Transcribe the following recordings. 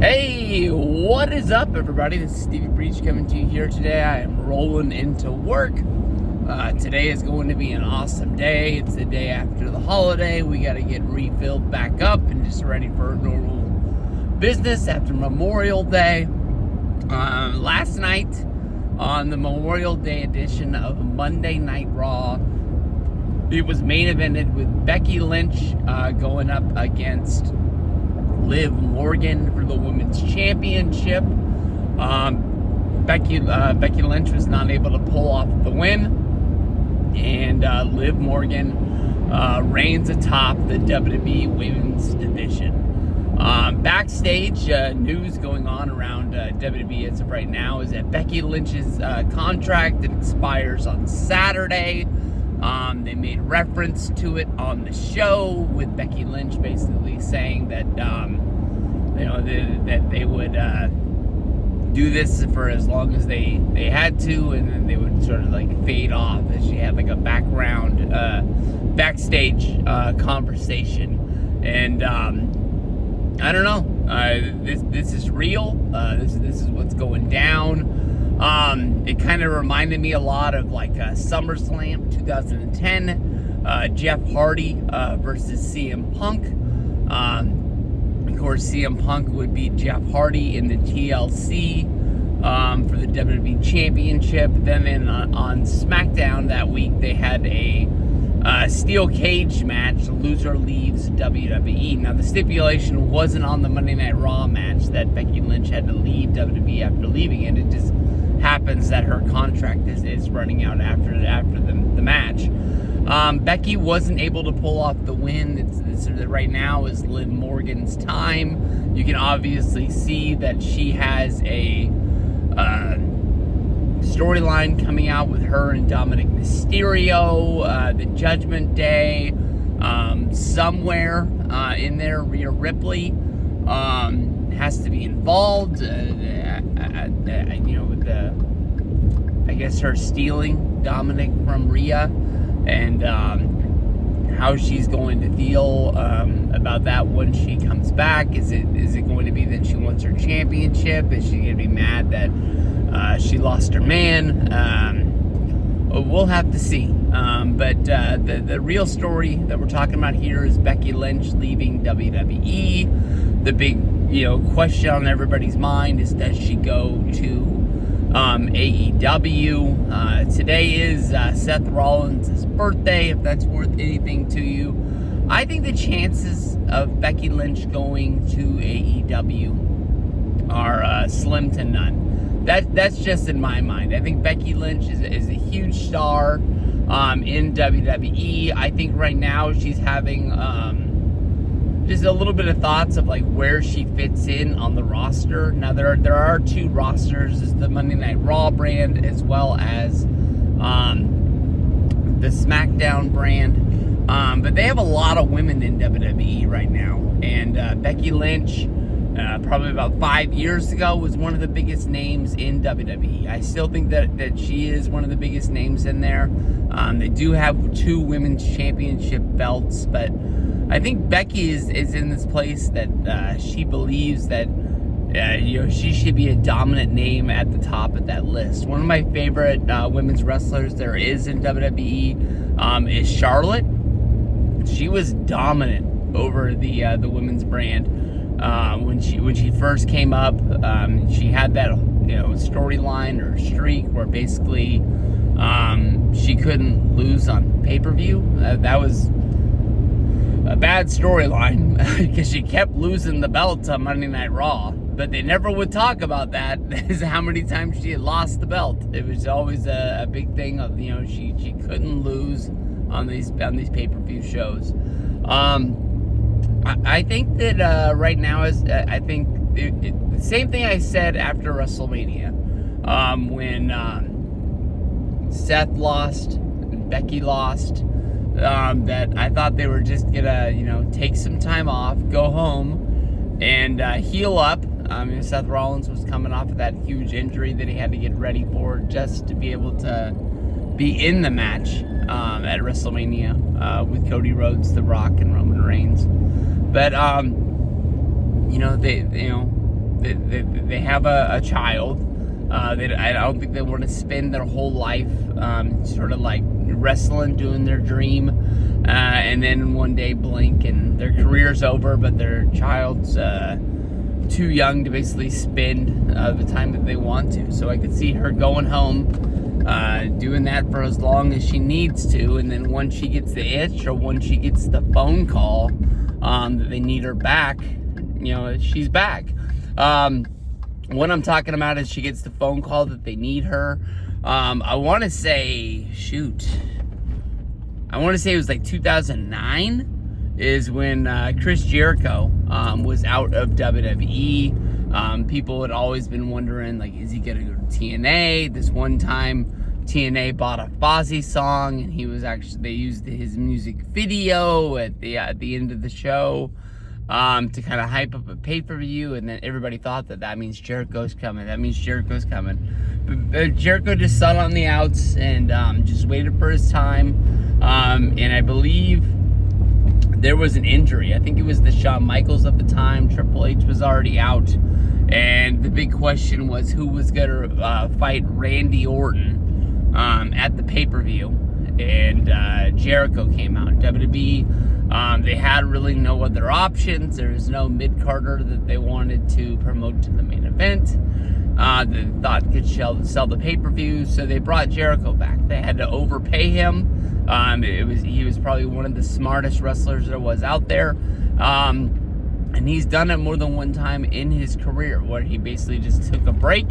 Hey, what is up, everybody? This is Stevie Breach coming to you here today. I am rolling into work. Today is going to be an awesome day. It's the day after the holiday. We got to get refilled back up and just ready for normal business after Memorial Day. Last night, on the Memorial Day edition of Monday Night Raw, it was main evented with Becky Lynch going up against Liv Morgan for the Women's Championship. Becky Lynch was not able to pull off the win, and Liv Morgan reigns atop the WWE Women's Division. Backstage, news going on around WWE as of right now is that Becky Lynch's contract expires on Saturday. They made reference to it on the show, with Becky Lynch basically saying that that they would do this for as long as they had to, and then they would sort of like fade off as she had like a backstage conversation. And I don't know. This is real. This is what's going down. It kind of reminded me a lot of like SummerSlam 2010, Jeff Hardy versus CM Punk. Of course, CM Punk would beat Jeff Hardy in the TLC for the WWE Championship. Then on SmackDown that week, they had a steel cage match. The loser leaves WWE. Now, the stipulation wasn't on the Monday Night Raw match that Becky Lynch had to leave WWE after leaving it. It just happens that her contract is running out after the match. Becky wasn't able to pull off the win. Right now is Liv Morgan's time. You can obviously see that she has a storyline coming out with her and Dominic Mysterio, the Judgment Day. Somewhere in there, Rhea Ripley has to be involved. With I guess her stealing Dominic from Rhea, and how she's going to feel about that when she comes back. Is it going to be that she wants her championship? Is she going to be mad that she lost her man? We'll have to see. But the real story that we're talking about here is Becky Lynch leaving WWE. The big question on everybody's mind is, does she go to AEW? Today is Seth Rollins' birthday, if that's worth anything to you. I think the chances of Becky Lynch going to AEW are slim to none. That's just in my mind. I think Becky Lynch is a huge star in WWE. I think right now she's having just a little bit of thoughts of like where she fits in on the roster. Now there are two rosters: is the Monday Night Raw brand as well as the SmackDown brand. But they have a lot of women in WWE right now, and Becky Lynch, probably about 5 years ago, was one of the biggest names in WWE. I still think that she is one of the biggest names in there. They do have two women's championship belts, but I think Becky is in this place that she believes that she should be a dominant name at the top of that list. One of my favorite women's wrestlers there is in WWE is Charlotte. She was dominant over the women's brand when she first came up. She had that storyline or streak where basically she couldn't lose on pay-per-view. That was a bad storyline because she kept losing the belts on Monday Night Raw, but they never would talk about that, is how many times she had lost the belt. It was always a big thing of she couldn't lose on these pay-per-view shows. I think that right now is I think the same thing I said after WrestleMania, when Seth lost and Becky lost. That I thought they were just gonna, take some time off, go home, and heal up. Seth Rollins was coming off of that huge injury that he had to get ready for just to be able to be in the match at WrestleMania with Cody Rhodes, The Rock, and Roman Reigns. But they have a child. I don't think they want to spend their whole life sort of like wrestling, doing their dream, and then one day blink and their career's over, but their child's too young to basically spend the time that they want to. So I could see her going home, doing that for as long as she needs to, and then once she gets the itch or once she gets the phone call that they need her back, she's back. What I'm talking about is she gets the phone call that they need her. I want to say it was like 2009 is when Chris Jericho was out of WWE. People had always been wondering, like, is he going to go to TNA? This one time, TNA bought a Fozzy song, and they used his music video at the end of the show. To kind of hype up a pay-per-view, and then everybody thought that means Jericho's coming. But Jericho just sat on the outs and just waited for his time. And I believe there was an injury. I think it was the Shawn Michaels at the time. Triple H was already out. And the big question was who was going to fight Randy Orton at the pay-per-view. And Jericho came out. WWE, they had really no other options. There was no mid-carder that they wanted to promote to the main event. They thought could sell the pay-per-view, so they brought Jericho back. They had to overpay him. He was probably one of the smartest wrestlers there was out there. And he's done it more than one time in his career, where he basically just took a break,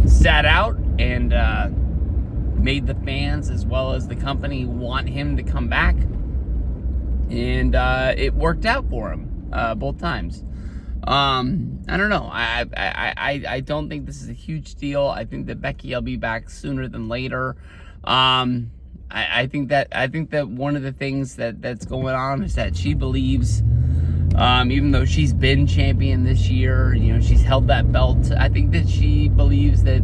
sat out, and made the fans as well as the company want him to come back. And it worked out for him both times. I don't know. I don't think this is a huge deal. I think that Becky will be back sooner than later. I think that one of the things that's going on is that she believes, even though she's been champion this year, she's held that belt. I think that she believes that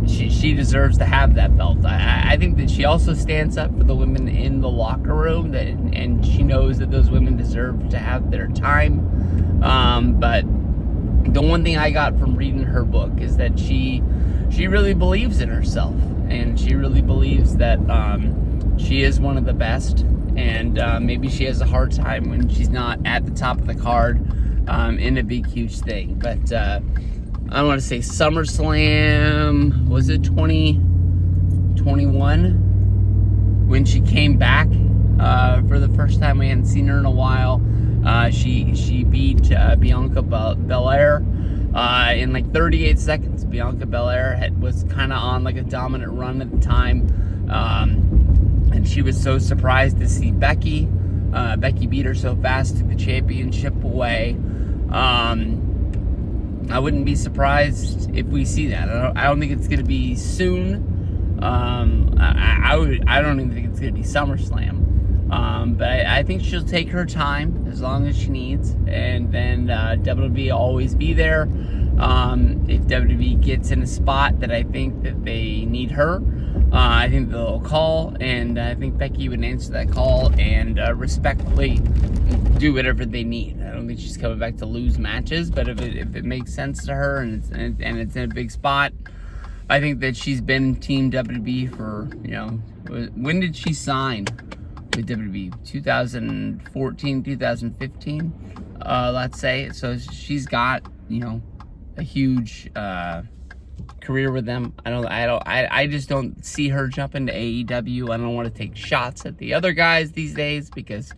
she deserves to have that belt. I think that she also stands up for the women in the locker room, and she knows that those women deserve to have their time. But the one thing I got from reading her book is that she really believes in herself, and she really believes that she is one of the best, and maybe she has a hard time when she's not at the top of the card in a big, huge thing. But I want to say SummerSlam, was it 2021? When she came back for the first time. We hadn't seen her in a while. She beat Bianca Belair in like 38 seconds. Bianca Belair was kind of on like a dominant run at the time. And she was so surprised to see Becky. Becky beat her so fast, took the championship away. I wouldn't be surprised if we see that. I don't think it's going to be soon. I don't even think it's going to be SummerSlam. But I think she'll take her time as long as she needs. And then WWE will always be there. If WWE gets in a spot that I think that they need her, I think they'll call, and I think Becky would answer that call and respectfully do whatever they need. I don't think she's coming back to lose matches, but if it makes sense to her and it's in a big spot, I think that she's been Team WWE for, when did she sign with WWE? 2014, 2015, let's say. So she's got, a huge career with them. I just don't see her jumping to AEW. I don't want to take shots at the other guys these days because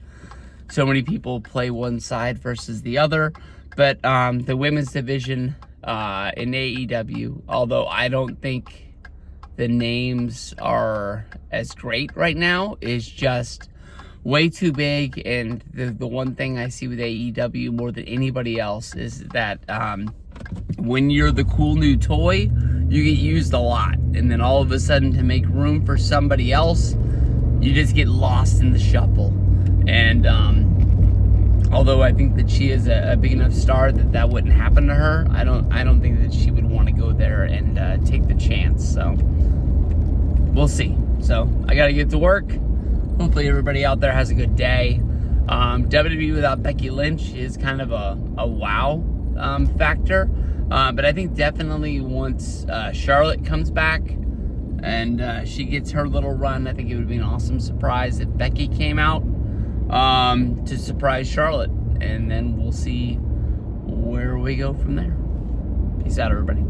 so many people play one side versus the other. But the women's division in AEW, although I don't think the names are as great right now, is just way too big. And the one thing I see with AEW more than anybody else is that when you're the cool new toy, you get used a lot, and then all of a sudden, to make room for somebody else, you just get lost in the shuffle. And although I think that she is a big enough star that wouldn't happen to her, I don't think that she would want to go there and take the chance. So we'll see. So I gotta get to work. Hopefully everybody out there has a good day. WWE without Becky Lynch is kind of a wow factor. But I think definitely once Charlotte comes back and she gets her little run, I think it would be an awesome surprise if Becky came out to surprise Charlotte. And then we'll see where we go from there. Peace out, everybody.